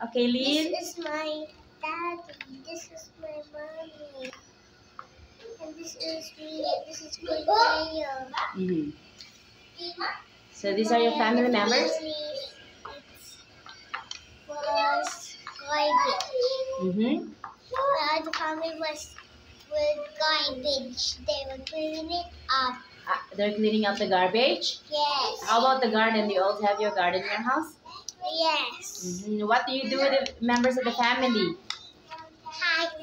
Okay, Lynn? This is my daddy. This is my mommy. And this is me. This is Cordelia. So these are your family members? Was garbage. The family was with garbage. They were cleaning it up. They're cleaning up the garbage? Yes. How about the garden? Do you also have your garden in your house? Yes. What do you do with the members of the family?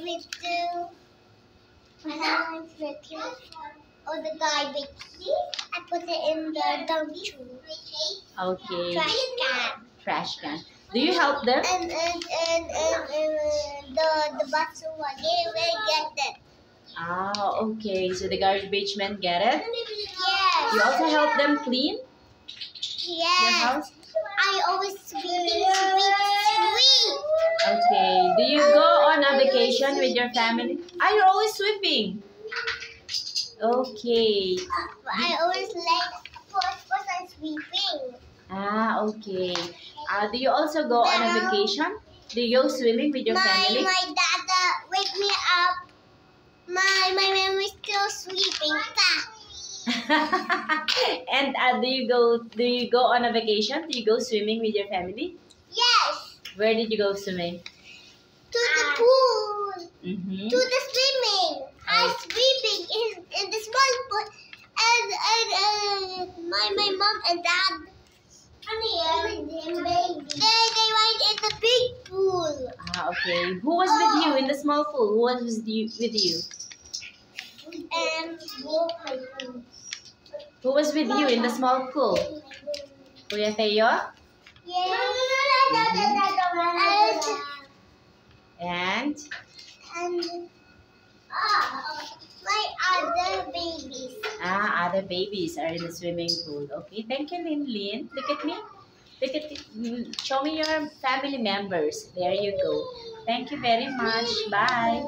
We do. Oh, the garbage. I put it in the dump chute. Okay. Trash can. Trash can. Do you help them? And the basura, they will get it. Ah, okay. So the garbage men get it? Yes. You also help them clean Yes. your house? I always sweep. Okay. Do you go on a vacation with your family? Ah, you're always sweeping. Okay. I always like first I'm sweeping. Ah, okay. Do you also go on a vacation? Do you go swimming with your family? My dad wake me up. My mom is still sleeping. And do you go on a vacation? Do you go swimming with your family? Yes. Where did you go swimming? To the pool. Mm-hmm. To the swimming. I'm swimming in the small pool. And my mom and dad. They went in the big pool. Ah, okay. Who was with you in the small pool? Who was with you? Who was with you in the small pool? Kuya Theo? And My other babies. other babies are in the swimming pool. Okay, thank you, Lynn. Look at me. Show me your family members. There you go. Thank you very much. Bye.